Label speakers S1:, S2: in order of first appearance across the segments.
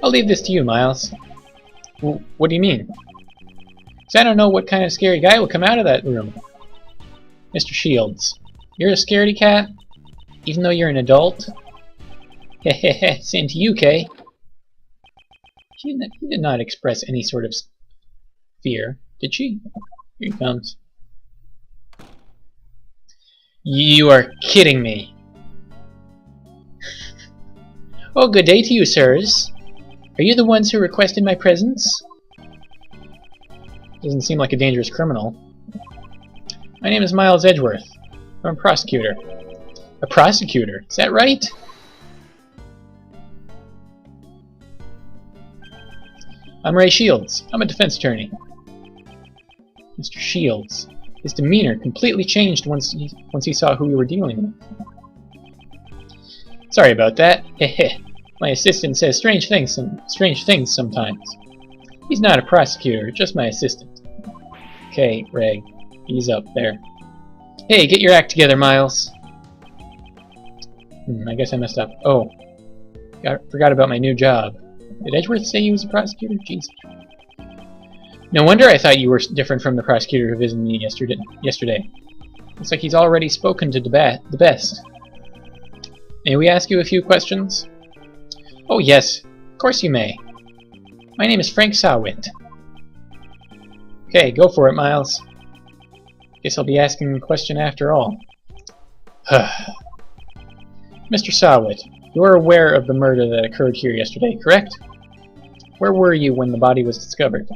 S1: I'll leave this to you, Miles. What do you mean? 'Cause I don't know what kind of scary guy will come out of that room. Mr. Shields, you're a scaredy cat? Even though you're an adult? Hehehe, same to you, Kay. She did not express any sort of fear, did she? Here he comes. You are kidding me. Oh, good day to you, sirs. Are you the ones who requested my presence? Doesn't seem like a dangerous criminal. My name is Miles Edgeworth. I'm a prosecutor. A prosecutor? Is that right? I'm Ray Shields. I'm a defense attorney. Mr. Shields. His demeanor completely changed once he saw who we were dealing with. Sorry about that. Heh. My assistant says strange things sometimes. He's not a prosecutor, just my assistant. Okay, Ray. He's up there. Hey, get your act together, Miles. I guess I messed up. Oh. Forgot about my new job. Did Edgeworth say he was a prosecutor? Jeez. No wonder I thought you were different from the prosecutor who visited me yesterday. Looks like he's already spoken to the best. May we ask you a few questions? Oh yes, of course you may. My name is Frank Sahwit. Okay, go for it, Miles. Guess I'll be asking the question after all. Mr. Sahwit, you are aware of the murder that occurred here yesterday, correct? Where were you when the body was discovered?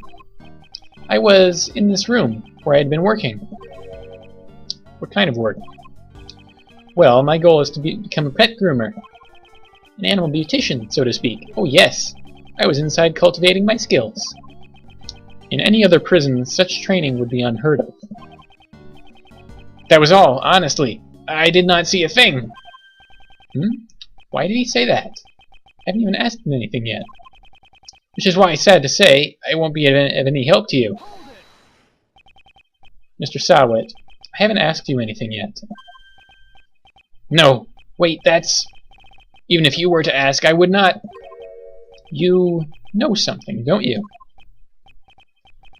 S1: I was in this room, where I had been working. What kind of work? Well, my goal is to become a pet groomer. An animal beautician, so to speak. Oh yes, I was inside cultivating my skills. In any other prison, such training would be unheard of. That was all, honestly. I did not see a thing. Why did he say that? I haven't even asked him anything yet. Which is why, sad to say, I won't be of any help to you. Mr. Sahwit, I haven't asked you anything yet. No, wait, that's... Even if you were to ask, I would not... You know something, don't you?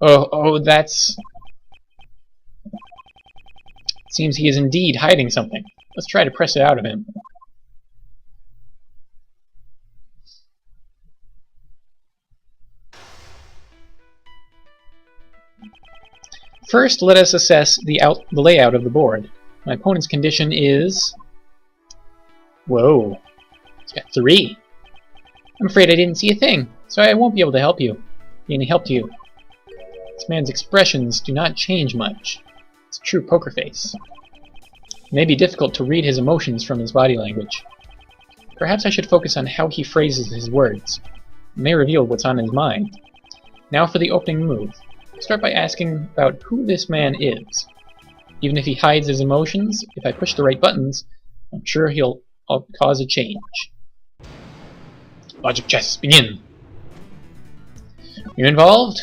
S1: Oh, that's... Seems he is indeed hiding something. Let's try to press it out of him. First, let us assess the layout of the board. My opponent's condition is... Whoa. He's got 3. I'm afraid I didn't see a thing, so I won't be able to help you. Be any help to you. This man's expressions do not change much. It's a true poker face. It may be difficult to read his emotions from his body language. Perhaps I should focus on how he phrases his words. It may reveal what's on his mind. Now for the opening move. Start by asking about who this man is. Even if he hides his emotions, if I push the right buttons, I'm sure I'll cause a change. Logic chess, begin! You involved?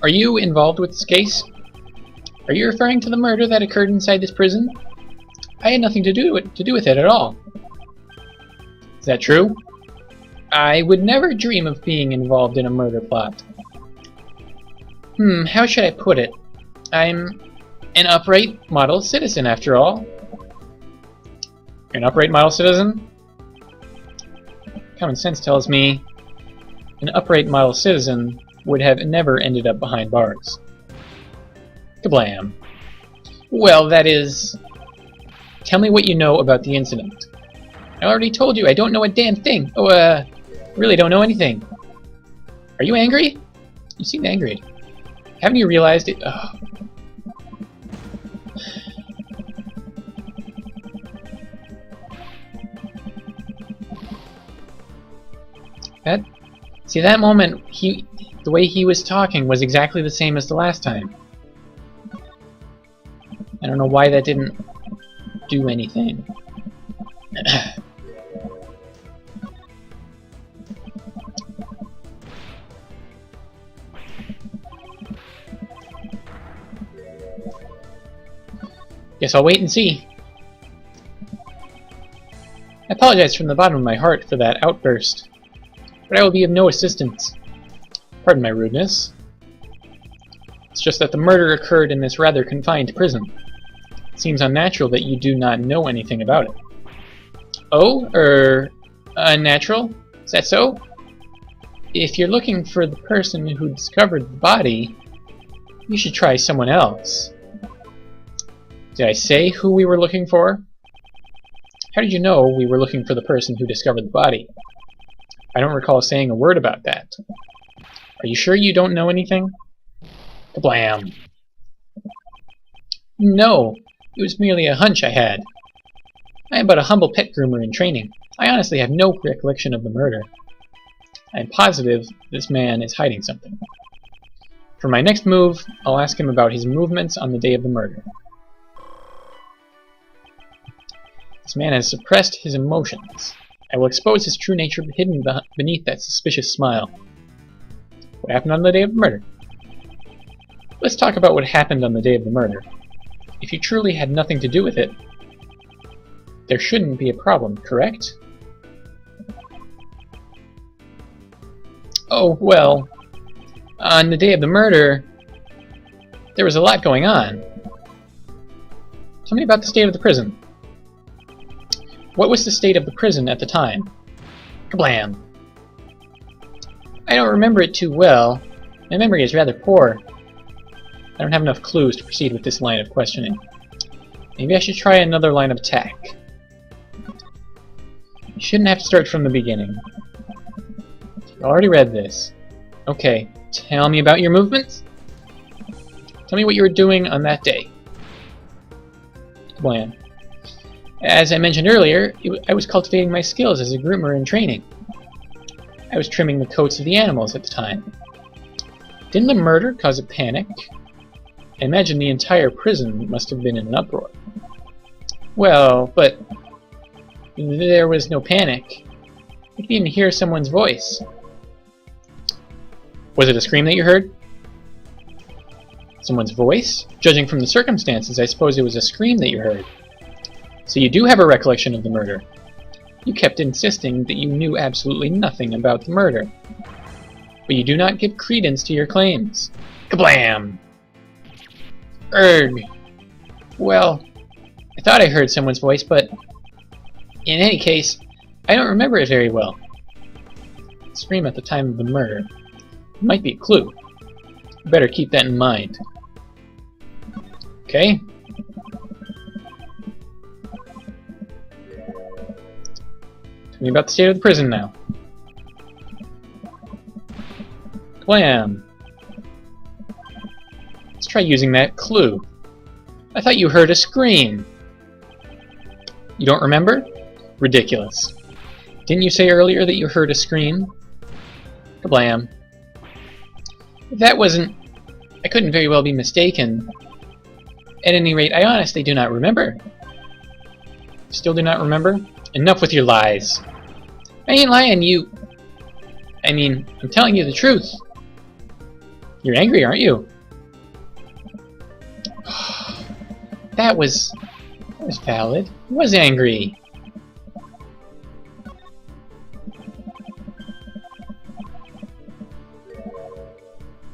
S1: Are you involved with this case? Are you referring to the murder that occurred inside this prison? I had nothing to do with it at all. Is that true? I would never dream of being involved in a murder plot. How should I put it? I'm an upright model citizen, after all. You're an upright model citizen? Common sense tells me an upright model citizen would have never ended up behind bars. Kablam. Well, that is... Tell me what you know about the incident. I already told you I don't know a damn thing. Really don't know anything. Are you angry? You seem angry. Haven't you realized it? Oh. See, that moment, the way he was talking was exactly the same as the last time. I don't know why that didn't do anything. Guess I'll wait and see. I apologize from the bottom of my heart for that outburst, but I will be of no assistance. Pardon my rudeness. It's just that the murder occurred in this rather confined prison. It seems unnatural that you do not know anything about it. Oh? Unnatural? Is that so? If you're looking for the person who discovered the body, you should try someone else. Did I say who we were looking for? How did you know we were looking for the person who discovered the body? I don't recall saying a word about that. Are you sure you don't know anything? Kablam! No, it was merely a hunch I had. I am but a humble pet groomer in training. I honestly have no recollection of the murder. I am positive this man is hiding something. For my next move, I'll ask him about his movements on the day of the murder. This man has suppressed his emotions. I will expose his true nature hidden beneath that suspicious smile. What happened on the day of the murder? Let's talk about what happened on the day of the murder. If you truly had nothing to do with it, there shouldn't be a problem, correct? Oh, well, on the day of the murder, there was a lot going on. Tell me about the state of the prison. What was the state of the prison at the time? Kablam! I don't remember it too well. My memory is rather poor. I don't have enough clues to proceed with this line of questioning. Maybe I should try another line of attack. You shouldn't have to start from the beginning. You already read this. Okay, tell me about your movements. Tell me what you were doing on that day. Kablam. As I mentioned earlier, I was cultivating my skills as a groomer in training. I was trimming the coats of the animals at the time. Didn't the murder cause a panic? I imagine the entire prison must have been in an uproar. Well, but there was no panic. You could even hear someone's voice. Was it a scream that you heard? Someone's voice? Judging from the circumstances, I suppose it was a scream that you heard. So you do have a recollection of the murder. You kept insisting that you knew absolutely nothing about the murder. But you do not give credence to your claims. Kablam! Erg. Well, I thought I heard someone's voice, but in any case, I don't remember it very well. The scream at the time of the murder might be a clue. You better keep that in mind. Okay? Tell me about the state of the prison now. Kablam! Let's try using that clue. I thought you heard a scream. You don't remember? Ridiculous. Didn't you say earlier that you heard a scream? Kablam. That wasn't... I couldn't very well be mistaken. At any rate, I honestly do not remember. Still do not remember? Enough with your lies. I ain't lying, you... I mean, I'm telling you the truth. You're angry, aren't you? That was valid. I was angry.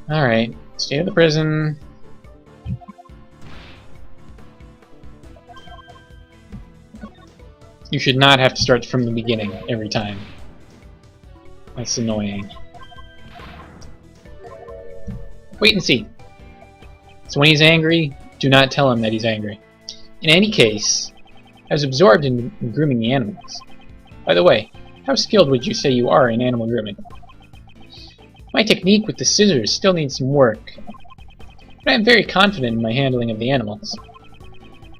S1: Alright, state of the prison. You should not have to start from the beginning every time. That's annoying. Wait and see. So when he's angry, do not tell him that he's angry. In any case, I was absorbed in grooming the animals. By the way, how skilled would you say you are in animal grooming? My technique with the scissors still needs some work, but I am very confident in my handling of the animals.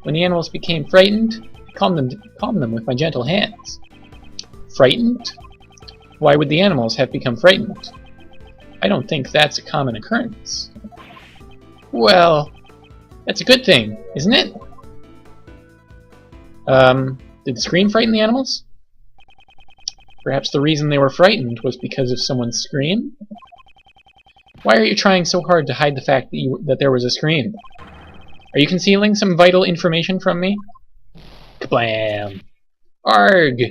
S1: When the animals became frightened, I calmed them with my gentle hands. Frightened? Why would the animals have become frightened? I don't think that's a common occurrence. Well, that's a good thing, isn't it? Did the scream frighten the animals? Perhaps the reason they were frightened was because of someone's scream? Why are you trying so hard to hide the fact that there was a scream? Are you concealing some vital information from me? Kablam! Arg!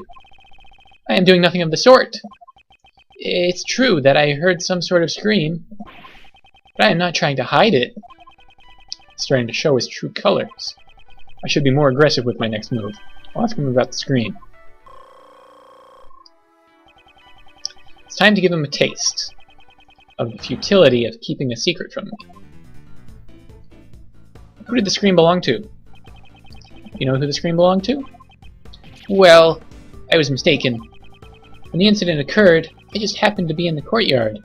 S1: I am doing nothing of the sort. It's true that I heard some sort of scream, but I am not trying to hide it. It's starting to show his true colors. I should be more aggressive with my next move. I'll ask him about the scream. It's time to give him a taste of the futility of keeping a secret from me. Who did the scream belong to? You know who the scream belonged to? Well, I was mistaken. When the incident occurred, I just happened to be in the courtyard.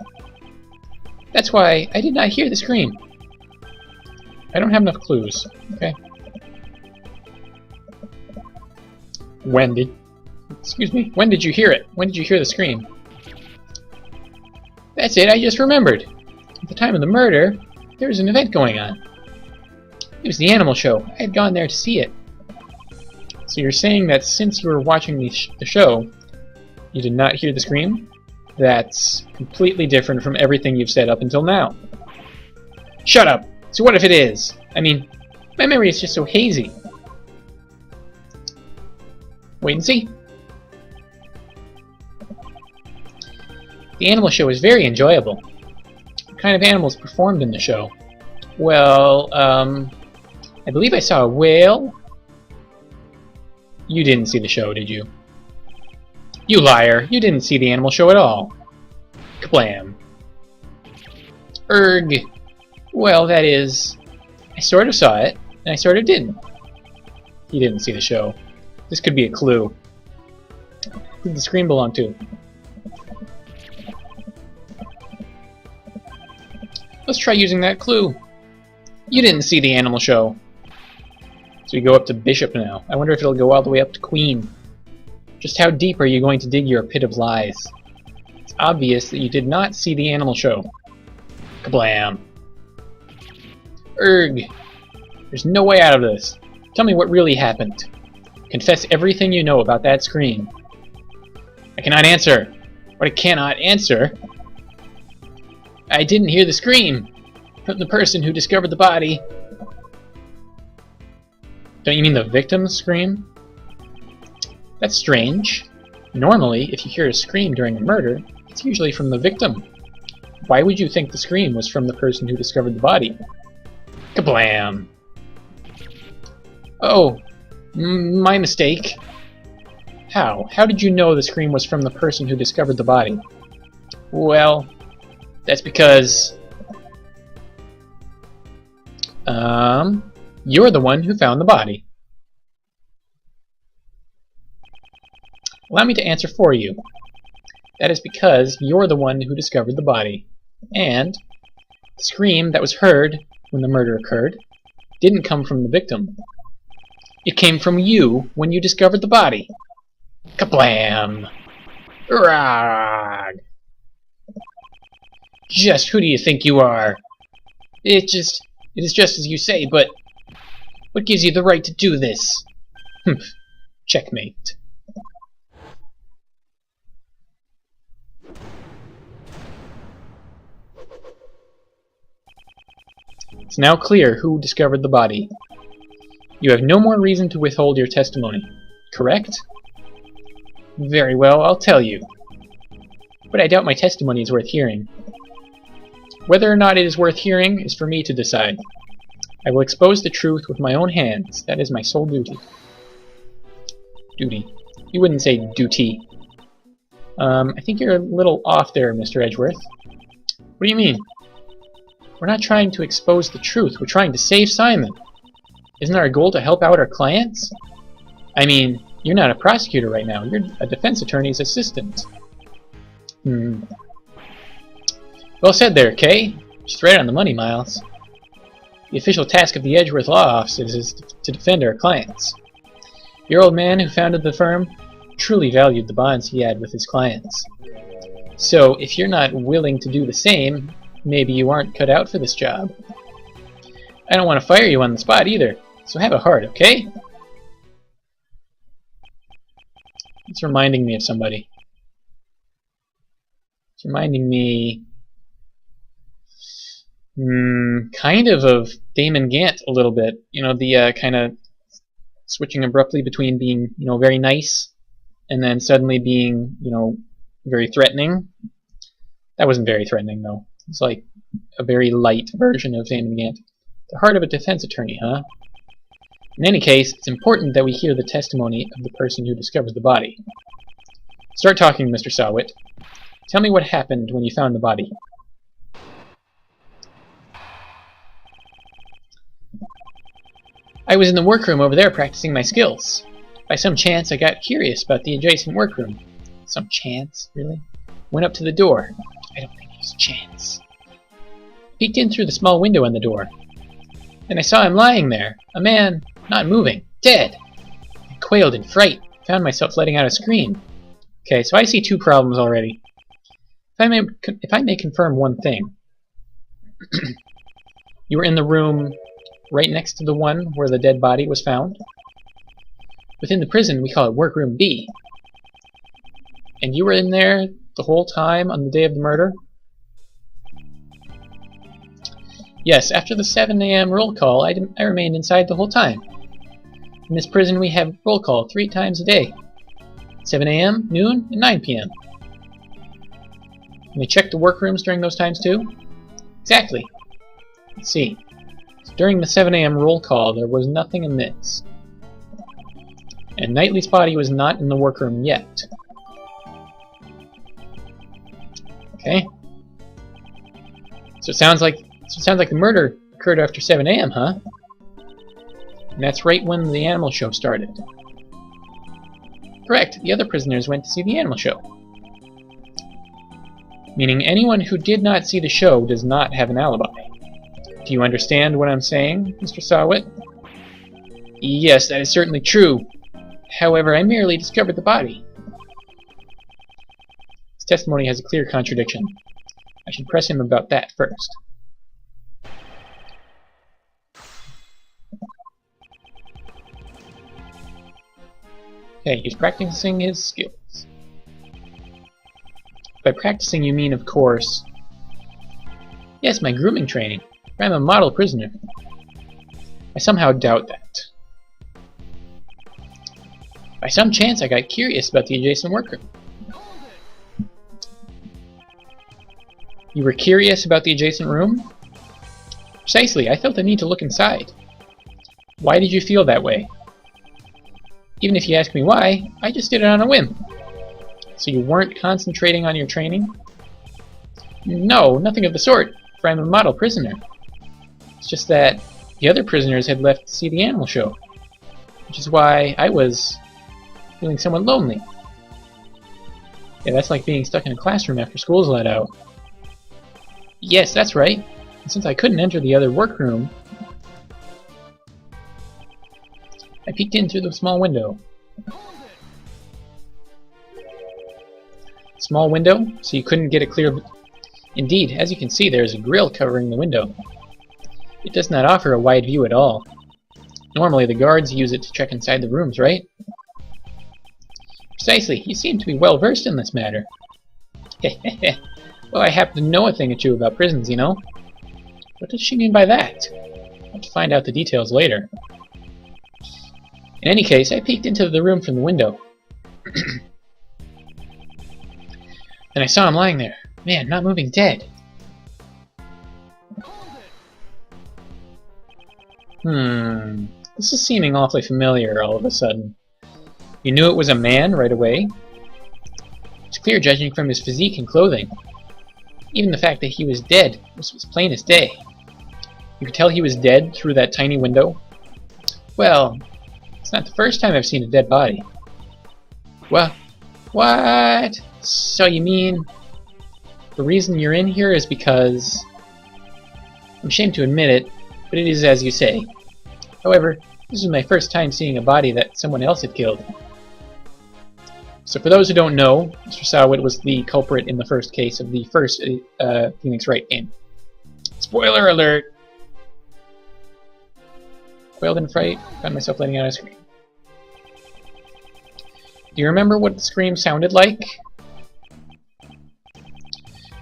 S1: That's why I did not hear the scream. I don't have enough clues. Okay. When did you hear it? When did you hear the scream? That's it, I just remembered. At the time of the murder, there was an event going on. It was the animal show. I had gone there to see it. So you're saying that since you were watching the show, you did not hear the scream? That's completely different from everything you've said up until now. Shut up! So what if it is? I mean, my memory is just so hazy. Wait and see. The animal show was very enjoyable. What kind of animals performed in the show? Well, I believe I saw a whale. You didn't see the show, did you? You liar! You didn't see the animal show at all. Kablam. Erg. Well, that is... I sort of saw it, and I sort of didn't. You didn't see the show. This could be a clue. Who did the scream belong to? Let's try using that clue. You didn't see the animal show. So we go up to Bishop now. I wonder if it'll go all the way up to Queen. Just how deep are you going to dig your pit of lies? It's obvious that you did not see the animal show. Kablam. Erg. There's no way out of this. Tell me what really happened. Confess everything you know about that scream. I cannot answer. What I cannot answer... I didn't hear the scream from the person who discovered the body. Don't you mean the victim's scream? That's strange. Normally, if you hear a scream during a murder, it's usually from the victim. Why would you think the scream was from the person who discovered the body? Kablam! Oh, my mistake. How? How did you know the scream was from the person who discovered the body? Well... that's because... you're the one who found the body. Allow me to answer for you. That is because you're the one who discovered the body. And the scream that was heard when the murder occurred didn't come from the victim. It came from you when you discovered the body. Kablam! Rag! Just who do you think you are? It is just as you say, but what gives you the right to do this? Checkmate. It's now clear who discovered the body. You have no more reason to withhold your testimony, correct? Very well, I'll tell you. But I doubt my testimony is worth hearing. Whether or not it is worth hearing is for me to decide. I will expose the truth with my own hands. That is my sole duty. Duty. You wouldn't say duty. I think you're a little off there, Mr. Edgeworth. What do you mean? We're not trying to expose the truth. We're trying to save Simon. Isn't our goal to help out our clients? I mean, you're not a prosecutor right now. You're a defense attorney's assistant. Well said there, Kay. Just right on the money, Miles. The official task of the Edgeworth Law Office is to defend our clients. Your old man who founded the firm truly valued the bonds he had with his clients. So, if you're not willing to do the same, maybe you aren't cut out for this job. I don't want to fire you on the spot either, so have a heart, okay? It's reminding me of somebody. It's reminding me... kind of Damon Gant a little bit. You know, the kind of switching abruptly between being, you know, very nice and then suddenly being, very threatening. That wasn't very threatening, though. It's like a very light version of Van Gant. The heart of a defense attorney, huh? In any case, it's important that we hear the testimony of the person who discovered the body. Start talking, Mr. Sahwit. Tell me what happened when you found the body. I was in the workroom over there practicing my skills. By some chance, I got curious about the adjacent workroom. Some chance? Really? Went up to the door. I don't think it was chance. Peeked in through the small window on the door. Then I saw him lying there, a man, not moving, dead. I quailed in fright, found myself letting out a scream. Okay, so I see two problems already. If I may confirm one thing. You were in the room right next to the one where the dead body was found. Within the prison, we call it Workroom B. And you were in there the whole time on the day of the murder? Yes, after the 7 a.m. roll call, I remained inside the whole time. In this prison, we have roll call 3 times a day. 7 a.m., noon, and 9 p.m. And they check the workrooms during those times too? Exactly. Let's see. So during the 7 a.m. roll call, there was nothing amiss. And Knightley's body was not in the workroom yet. Okay. So it sounds like the murder occurred after 7 a.m., huh? And that's right when the animal show started. Correct. The other prisoners went to see the animal show. Meaning anyone who did not see the show does not have an alibi. Do you understand what I'm saying, Mr. Sahwit? Yes, that is certainly true. However, I merely discovered the body. His testimony has a clear contradiction. I should press him about that first. Okay, he's practicing his skills. By practicing, you mean, of course... Yes, my grooming training. I'm a model prisoner. I somehow doubt that. By some chance, I got curious about the adjacent workroom. You were curious about the adjacent room? Precisely, I felt the need to look inside. Why did you feel that way? Even if you ask me why, I just did it on a whim. So you weren't concentrating on your training? No, nothing of the sort, for I'm a model prisoner. It's just that the other prisoners had left to see the animal show, which is why I was feeling somewhat lonely. Yeah, that's like being stuck in a classroom after school's let out. Yes, that's right. And since I couldn't enter the other workroom, I peeked in through the small window. Small window, so you couldn't get a clear... Indeed, as you can see, there is a grill covering the window. It does not offer a wide view at all. Normally, the guards use it to check inside the rooms, right? Precisely. You seem to be well versed in this matter. Well, I happen to know a thing or two about prisons, you know. What does she mean by that? I'll have to find out the details later. In any case, I peeked into the room from the window. Then I saw him lying there. Man, not moving, dead. This is seeming awfully familiar all of a sudden. You knew it was a man right away? It's clear judging from his physique and clothing. Even the fact that he was dead was plain as day. You could tell he was dead through that tiny window. Well, it's not the first time I've seen a dead body. What? So you mean the reason you're in here is because... I'm ashamed to admit it, but it is as you say. However, this is my first time seeing a body that someone else had killed. So for those who don't know, Mr. Sahwit was the culprit in the first case of the first Phoenix Wright game. Spoiler alert! Quailed in fright, found myself letting out a scream. Do you remember what the scream sounded like?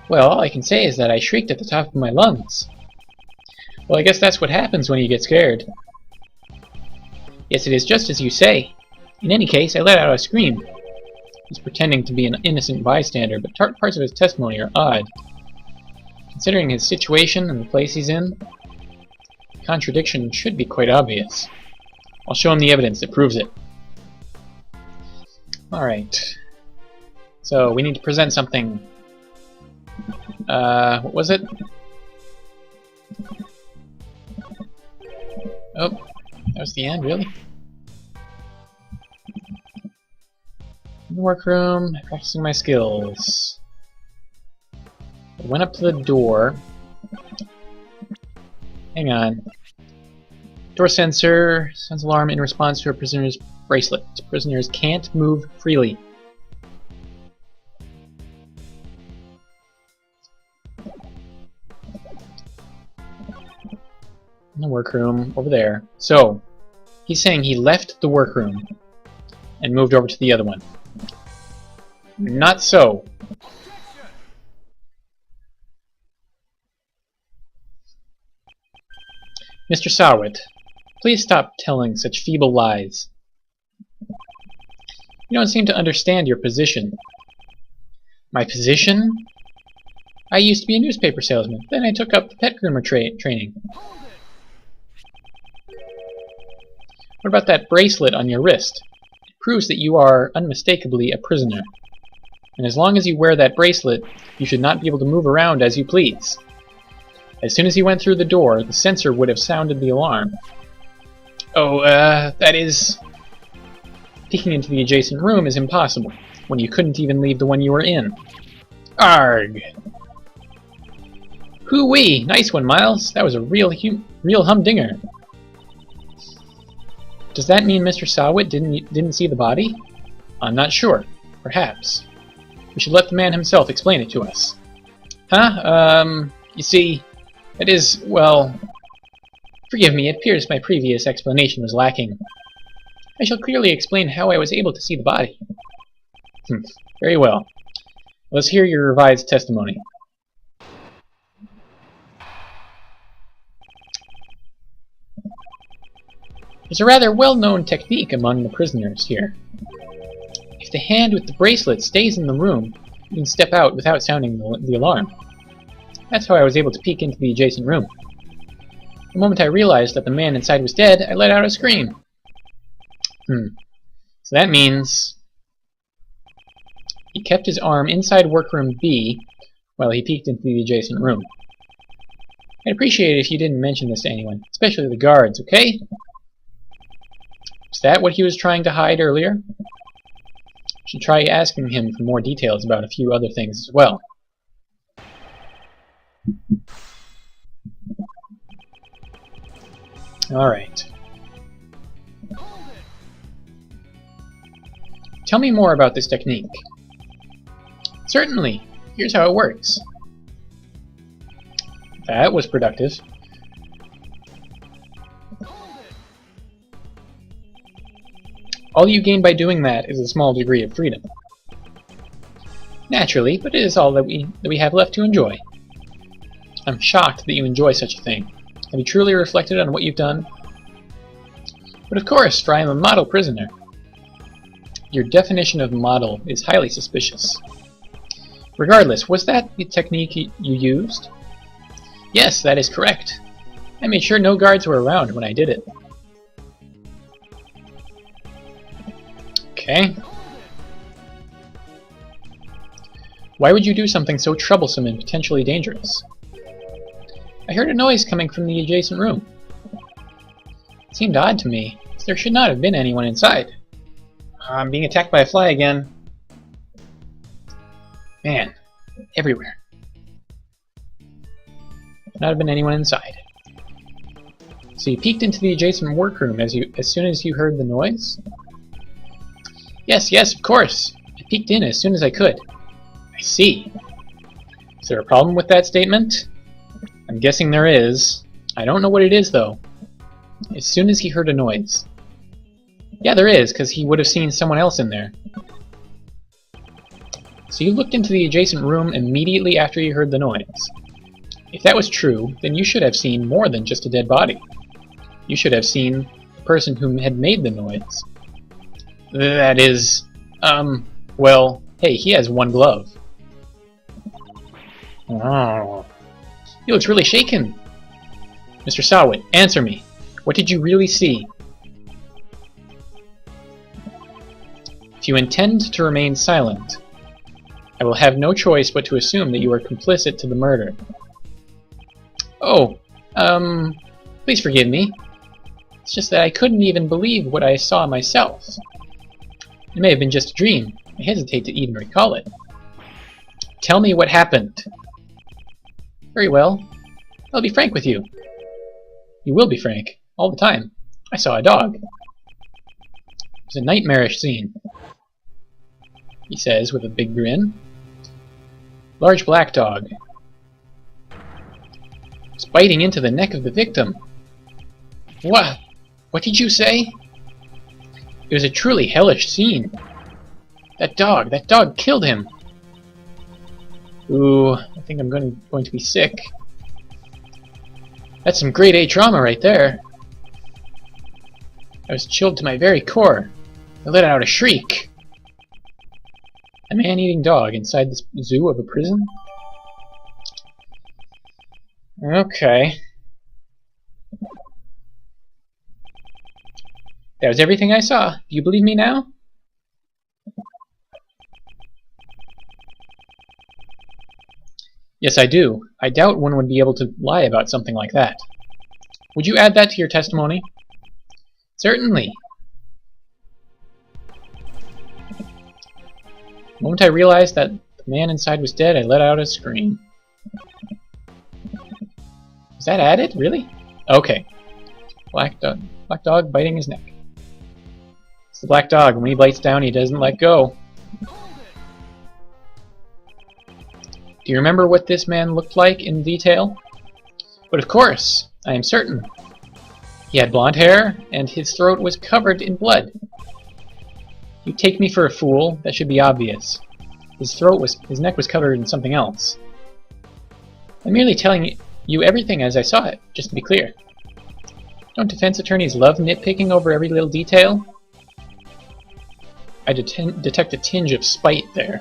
S1: Well, all I can say is that I shrieked at the top of my lungs. Well, I guess that's what happens when you get scared. Yes, it is just as you say. In any case, I let out a scream. He's pretending to be an innocent bystander, but parts of his testimony are odd. Considering his situation and the place he's in, the contradiction should be quite obvious. I'll show him the evidence that proves it. Alright. So, we need to present something. What was it? Oh, that was the end, really? In the workroom, practicing my skills. I went up to the door. Hang on. Door sensor sends alarm in response to a prisoner's bracelet. Prisoners can't move freely. In the workroom, over there. So, he's saying he left the workroom and moved over to the other one. Not so. Mr. Sahwit, please stop telling such feeble lies. You don't seem to understand your position. My position? I used to be a newspaper salesman, then I took up the pet groomer training. What about that bracelet on your wrist? It proves that you are unmistakably a prisoner. And as long as you wear that bracelet, you should not be able to move around as you please. As soon as he went through the door, the sensor would have sounded the alarm. Oh, that is... Peeking into the adjacent room is impossible, when you couldn't even leave the one you were in. Arg! Hoo-wee! Nice one, Miles. That was a real humdinger. Does that mean Mr. Sahwit didn't see the body? I'm not sure. Perhaps. We should let the man himself explain it to us. Huh? You see, it is, well... Forgive me, it appears my previous explanation was lacking. I shall clearly explain how I was able to see the body. Very well. Let's hear your revised testimony. There's a rather well-known technique among the prisoners here. If the hand with the bracelet stays in the room, you can step out without sounding the alarm. That's how I was able to peek into the adjacent room. The moment I realized that the man inside was dead, I let out a scream. So that means he kept his arm inside workroom B while he peeked into the adjacent room. I'd appreciate it if you didn't mention this to anyone, especially the guards, okay? Is that what he was trying to hide earlier? Should try asking him for more details about a few other things as well. Alright. Tell me more about this technique. Certainly. Here's how it works. That was productive. All you gain by doing that is a small degree of freedom. Naturally, but it is all that we have left to enjoy. I'm shocked that you enjoy such a thing. Have you truly reflected on what you've done? But of course, for I am a model prisoner. Your definition of model is highly suspicious. Regardless, was that the technique you used? Yes, that is correct. I made sure no guards were around when I did it. Okay. Why would you do something so troublesome and potentially dangerous? I heard a noise coming from the adjacent room. It seemed odd to me, as there should not have been anyone inside. I'm being attacked by a fly again. Man, everywhere. Not have been anyone inside. So you peeked into the adjacent workroom as soon as you heard the noise? Yes, of course. I peeked in as soon as I could. I see. Is there a problem with that statement? I'm guessing there is. I don't know what it is, though. As soon as he heard a noise. Yeah, there is, because he would have seen someone else in there. So you looked into the adjacent room immediately after you heard the noise. If that was true, then you should have seen more than just a dead body. You should have seen the person who had made the noise. That is, Well, hey, he has one glove. Oh. He looks really shaken. Mr. Sahwit, answer me. What did you really see? If you intend to remain silent, I will have no choice but to assume that you are complicit to the murder. Oh, please forgive me. It's just that I couldn't even believe what I saw myself. It may have been just a dream. I hesitate to even recall it. Tell me what happened. Very well. I'll be frank with you. You will be frank, all the time. I saw a dog. It was a nightmarish scene, he says with a big grin. Large black dog. It's biting into the neck of the victim. What? What did you say? It was a truly hellish scene. That dog killed him. Ooh, I think I'm going to be sick. That's some grade A trauma right there. I was chilled to my very core. I let out a shriek. A man-eating dog inside this zoo of a prison? Okay. That was everything I saw. Do you believe me now? Yes, I do. I doubt one would be able to lie about something like that. Would you add that to your testimony? Certainly. The moment I realized that the man inside was dead, I let out a scream. Is that added? Really? Okay. Black dog biting his neck. It's the black dog. When he bites down, he doesn't let go. Do you remember what this man looked like in detail? But of course, I am certain. He had blonde hair, and his throat was covered in blood. You take me for a fool, that should be obvious. His neck was covered in something else. I'm merely telling you everything as I saw it, just to be clear. Don't defense attorneys love nitpicking over every little detail? I detect a tinge of spite there.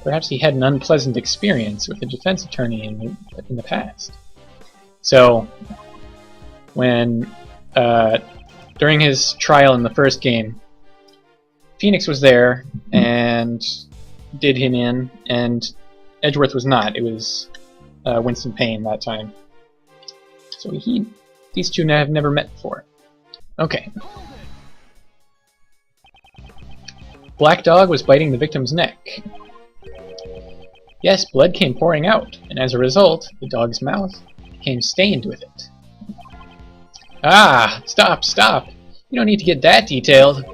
S1: Perhaps he had an unpleasant experience with a defense attorney in the past. So, when during his trial in the first game, Phoenix was there and did him in, and Edgeworth was not. It was Winston Payne that time. So these two have never met before. Okay. Black Dog was biting the victim's neck. Yes, blood came pouring out, and as a result, the dog's mouth became stained with it. Ah! Stop! Stop! You don't need to get that detailed.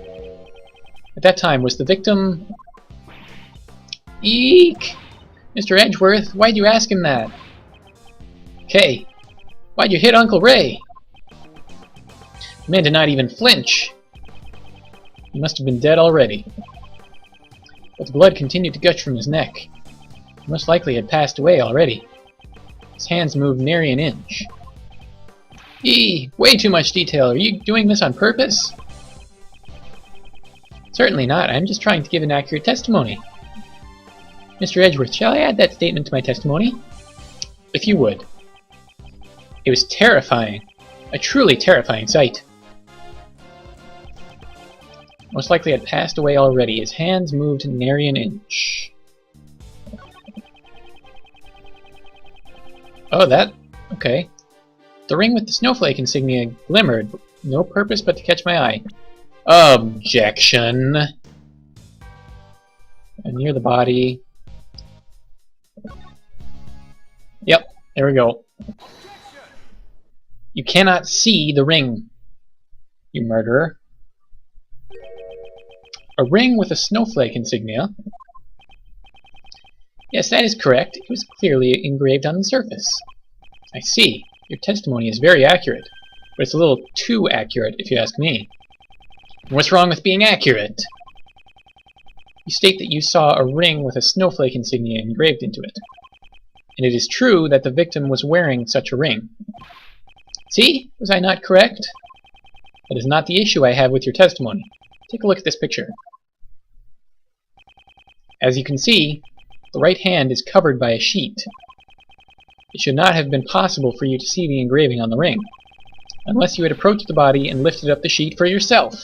S1: At that time, was the victim... Eek! Mr. Edgeworth, why'd you ask him that? Kay, why'd you hit Uncle Ray? The man did not even flinch. He must have been dead already. But the blood continued to gush from his neck. He most likely had passed away already. His hands moved nary an inch. Way too much detail. Are you doing this on purpose? Certainly not. I'm just trying to give an accurate testimony. Mr. Edgeworth, shall I add that statement to my testimony? If you would. It was terrifying. A truly terrifying sight. Most likely had passed away already. His hands moved nary an inch. Oh, that... okay. The ring with the snowflake insignia glimmered, no purpose but to catch my eye. Objection. And near the body... Yep, there we go. You cannot see the ring, you murderer. A ring with a snowflake insignia? Yes, that is correct. It was clearly engraved on the surface. I see. Your testimony is very accurate, but it's a little too accurate, if you ask me. What's wrong with being accurate? You state that you saw a ring with a snowflake insignia engraved into it. And it is true that the victim was wearing such a ring. See? Was I not correct? That is not the issue I have with your testimony. Take a look at this picture. As you can see, the right hand is covered by a sheet. It should not have been possible for you to see the engraving on the ring, unless you had approached the body and lifted up the sheet for yourself.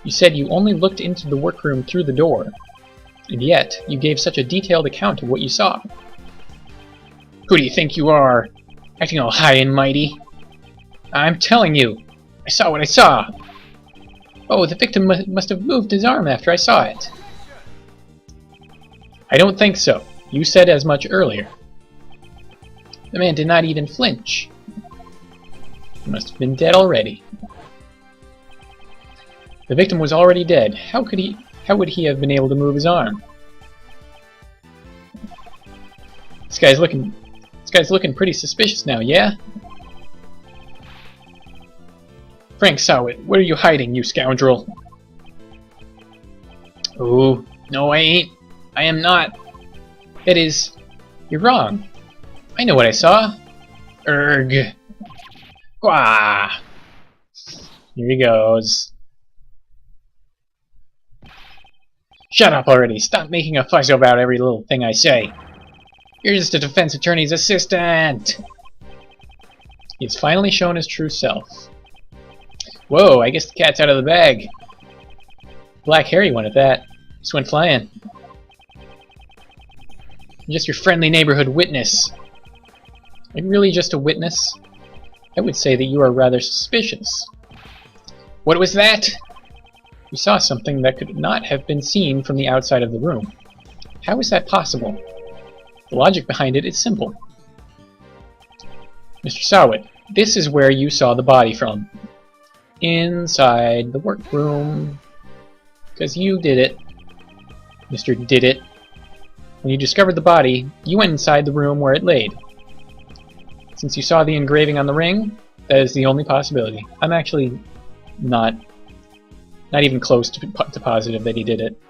S1: You said you only looked into the workroom through the door, and yet you gave such a detailed account of what you saw. Who do you think you are, acting all high and mighty? I'm telling you, I saw what I saw. Oh, the victim must have moved his arm after I saw it. I don't think so. You said as much earlier. The man did not even flinch. He must have been dead already. The victim was already dead. How would he have been able to move his arm? This guy's looking pretty suspicious now, yeah? Frank Sahwit, what are you hiding, you scoundrel? Oh, no, I ain't. I am not. That is, you're wrong. I know what I saw. Erg. Gwah! Here he goes. Shut up already. Stop making a fuss about every little thing I say. You're just a defense attorney's assistant. He's finally shown his true self. Whoa, I guess the cat's out of the bag. Black Harry went at that. Just went flying. I'm just your friendly neighborhood witness. Are you really just a witness? I would say that you are rather suspicious. What was that? You saw something that could not have been seen from the outside of the room. How is that possible? The logic behind it is simple. Mr. Sahwit, this is where you saw the body from. Inside the workroom. Because you did it. Mr. Did It. When you discovered the body, you went inside the room where it laid. Since you saw the engraving on the ring, that is the only possibility. I'm actually not even close to positive that he did it.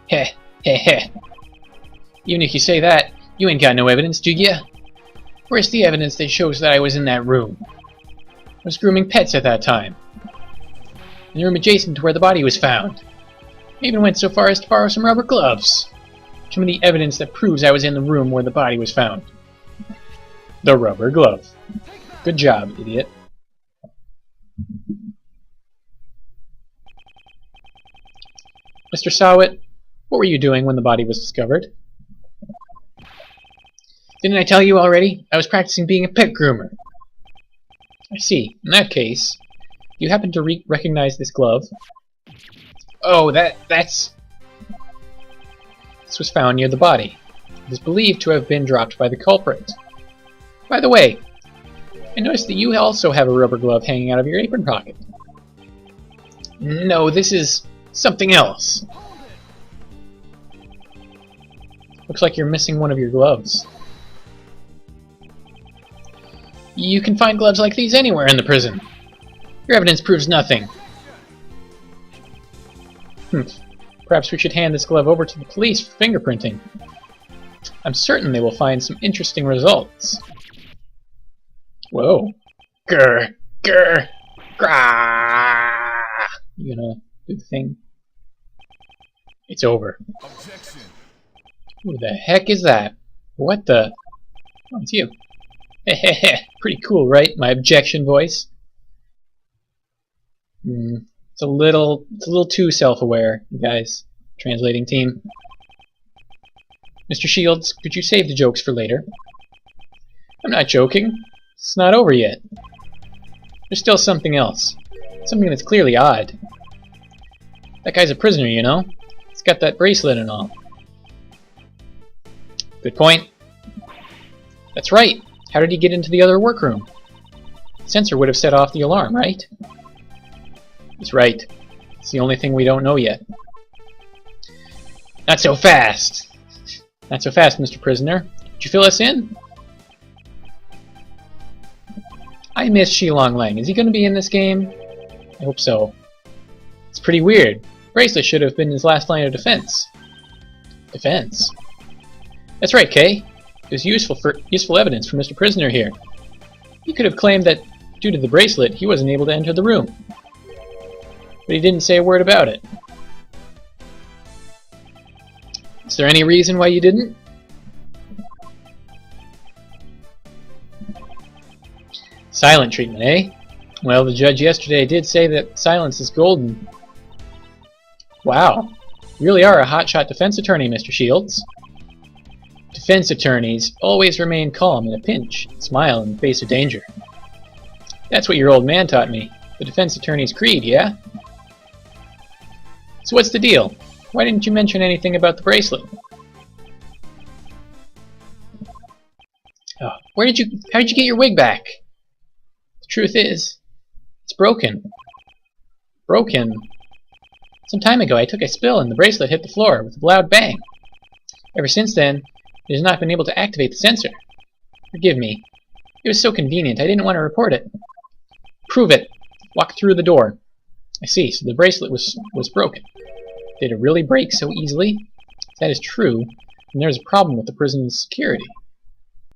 S1: Heh, heh, heh. Even if you say that, you ain't got no evidence, do ya? Where's the evidence that shows that I was in that room? I was grooming pets at that time. In the room adjacent to where the body was found. I even went so far as to borrow some rubber gloves. Show me the evidence that proves I was in the room where the body was found. The rubber glove. Good job, idiot. Mr. Sahwit, what were you doing when the body was discovered? Didn't I tell you already? I was practicing being a pet groomer. I see. In that case, you happen to recognize this glove? Oh, that's... This was found near the body. It is believed to have been dropped by the culprit. By the way, I noticed that you also have a rubber glove hanging out of your apron pocket. No, this is something else. Looks like you're missing one of your gloves. You can find gloves like these anywhere in the prison. Your evidence proves nothing. Perhaps we should hand this glove over to the police for fingerprinting. I'm certain they will find some interesting results. Whoa. Grr. Grr. Grah. You gonna do the thing? It's over. Objection. Who the heck is that? What the? Oh, it's you. Hehehe. Pretty cool, right? My objection voice. It's a little too self-aware, you guys. Translating team. Mr. Shields, could you save the jokes for later? I'm not joking. It's not over yet. There's still something else. Something that's clearly odd. That guy's a prisoner, you know? He's got that bracelet and all. Good point. That's right. How did he get into the other workroom? The sensor would have set off the alarm, right? He's right. It's the only thing we don't know yet. Not so fast! Not so fast, Mr. Prisoner. Did you fill us in? I miss Shilong Lang. Is he going to be in this game? I hope so. It's pretty weird. Bracelet should have been his last line of defense. Defense? That's right, Kay. It was useful evidence for Mr. Prisoner here. He could have claimed that, due to the bracelet, he wasn't able to enter the room. But he didn't say a word about it. there any reason why you didn't? Silent treatment, eh? Well, the judge yesterday did say that silence is golden. Wow. You really are a hotshot defense attorney, Mr. Shields. Defense attorneys always remain calm in a pinch, smile in the face of danger. That's what your old man taught me. The defense attorney's creed, yeah? So what's the deal? Why didn't you mention anything about the bracelet? Oh, how did you get your wig back? The truth is, it's broken. Broken? Some time ago I took a spill and the bracelet hit the floor with a loud bang. Ever since then, it has not been able to activate the sensor. Forgive me. It was so convenient I didn't want to report it. Prove it. Walk through the door. I see, so the bracelet was broken. Did it really break so easily? If that is true, then there is a problem with the prison's security.